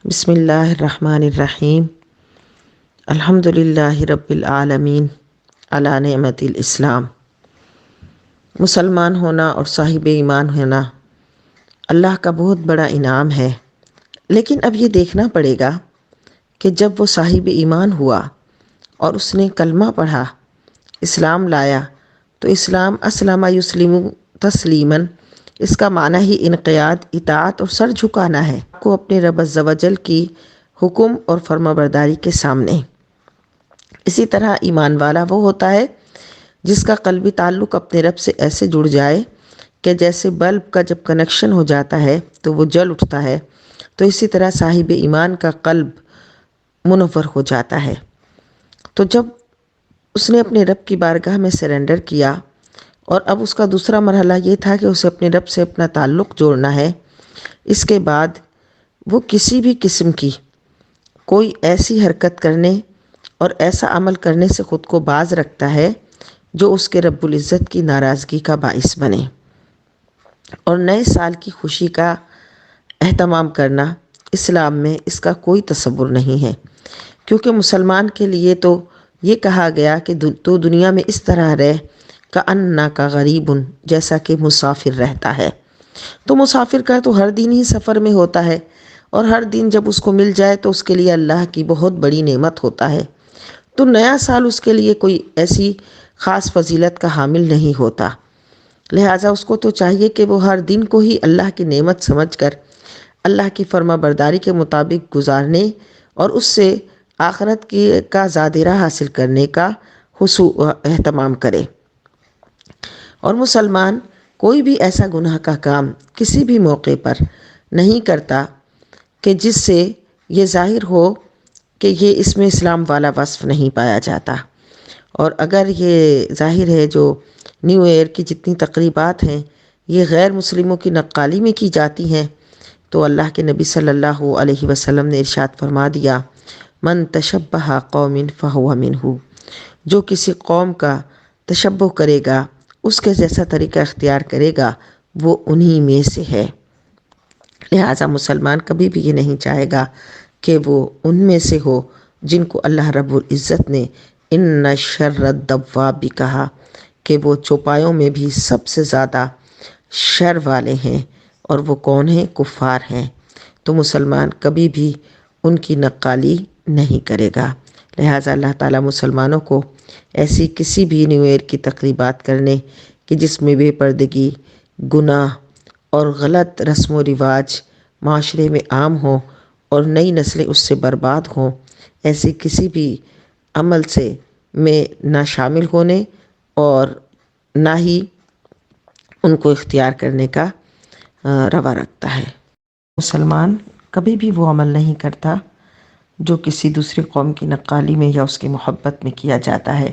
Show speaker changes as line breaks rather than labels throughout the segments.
بسم اللہ الرحمن الرحیم۔ الحمد للہ رب العالمین علی نعمت الاسلام۔ مسلمان ہونا اور صاحب ایمان ہونا اللہ کا بہت بڑا انعام ہے، لیکن اب یہ دیکھنا پڑے گا کہ جب وہ صاحب ایمان ہوا اور اس نے کلمہ پڑھا، اسلام لایا، تو اسلام اسلم یسلم تسلیماً، اس کا معنی ہی انقیاد، اطاعت اور سر جھکانا ہے کو اپنے رب عز و جل کی حکم اور فرما برداری کے سامنے۔ اسی طرح ایمان والا وہ ہوتا ہے جس کا قلبی تعلق اپنے رب سے ایسے جڑ جائے کہ جیسے بلب کا جب کنیکشن ہو جاتا ہے تو وہ جل اٹھتا ہے، تو اسی طرح صاحب ایمان کا قلب منور ہو جاتا ہے۔ تو جب اس نے اپنے رب کی بارگاہ میں سرنڈر کیا، اور اب اس کا دوسرا مرحلہ یہ تھا کہ اسے اپنے رب سے اپنا تعلق جوڑنا ہے، اس کے بعد وہ کسی بھی قسم کی کوئی ایسی حرکت کرنے اور ایسا عمل کرنے سے خود کو باز رکھتا ہے جو اس کے رب العزت کی ناراضگی کا باعث بنے۔ اور نئے سال کی خوشی کا اہتمام کرنا اسلام میں اس کا کوئی تصور نہیں ہے، کیونکہ مسلمان کے لیے تو یہ کہا گیا کہ تو دنیا میں اس طرح رہ کأنک غریب، جیسا کہ مسافر رہتا ہے۔ تو مسافر کا تو ہر دن ہی سفر میں ہوتا ہے، اور ہر دن جب اس کو مل جائے تو اس کے لیے اللہ کی بہت بڑی نعمت ہوتا ہے۔ تو نیا سال اس کے لیے کوئی ایسی خاص فضیلت کا حامل نہیں ہوتا، لہٰذا اس کو تو چاہیے کہ وہ ہر دن کو ہی اللہ کی نعمت سمجھ کر اللہ کی فرما برداری کے مطابق گزارنے اور اس سے آخرت کا زادرہ حاصل کرنے کا اہتمام کرے۔ اور مسلمان کوئی بھی ایسا گناہ کا کام کسی بھی موقع پر نہیں کرتا کہ جس سے یہ ظاہر ہو کہ یہ اس میں اسلام والا وصف نہیں پایا جاتا۔ اور اگر یہ ظاہر ہے جو نیو ایئر کی جتنی تقریبات ہیں یہ غیر مسلموں کی نقالی میں کی جاتی ہیں، تو اللہ کے نبی صلی اللہ علیہ وسلم نے ارشاد فرما دیا، من تشبہ قوم فہو منہ، جو کسی قوم کا تشبہ کرے گا، اس کے جیسا طریقہ اختیار کرے گا، وہ انہی میں سے ہے۔ لہٰذا مسلمان کبھی بھی یہ نہیں چاہے گا کہ وہ ان میں سے ہو جن کو اللہ رب العزت نے ان شر الدواب کہا کہ وہ چوپایوں میں بھی سب سے زیادہ شر والے ہیں، اور وہ کون ہیں؟ کفار ہیں۔ تو مسلمان کبھی بھی ان کی نقالی نہیں کرے گا۔ لہٰذا اللہ تعالیٰ مسلمانوں کو ایسی کسی بھی نیو ایئر کی تقریبات کرنے کہ جس میں بے پردگی، گناہ اور غلط رسم و رواج معاشرے میں عام ہوں اور نئی نسلیں اس سے برباد ہوں، ایسی کسی بھی عمل سے میں نہ شامل ہونے اور نہ ہی ان کو اختیار کرنے کا روا رکھتا ہے۔ مسلمان کبھی بھی وہ عمل نہیں کرتا جو کسی دوسری قوم کی نقالی میں یا اس کی محبت میں کیا جاتا ہے۔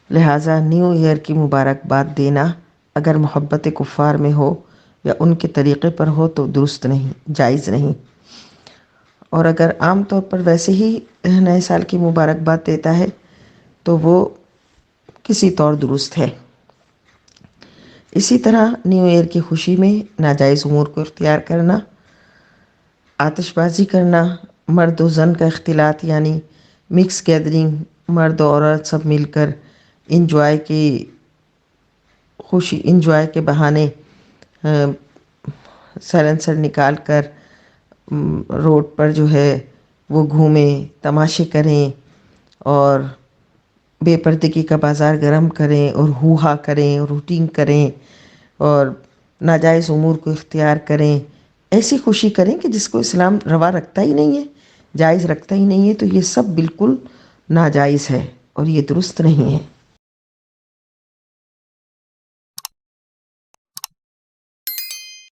لہٰذا نیو ایئر کی مبارکباد دینا اگر محبت کفار میں ہو یا ان کے طریقے پر ہو تو درست نہیں، جائز نہیں۔ اور اگر عام طور پر ویسے ہی نئے سال کی مبارکباد دیتا ہے تو وہ کسی طور درست ہے۔ اسی طرح نیو ایئر کی خوشی میں ناجائز امور کو اختیار کرنا، آتش بازی کرنا، مرد و زن کا اختلاط یعنی مکس گیدرنگ، مرد و عورت سب مل کر انجوائے کے بہانے سائلنسر نکال کر روڈ پر جو ہے وہ گھومیں، تماشے کریں اور بے پردگی کا بازار گرم کریں اور ہو ہا کریں اور روٹنگ کریں اور ناجائز امور کو اختیار کریں، ایسی خوشی کریں کہ جس کو اسلام روا رکھتا ہی نہیں ہے، جائز رکھتا ہی نہیں ہے، تو یہ سب بالکل ناجائز ہے اور یہ درست نہیں ہے۔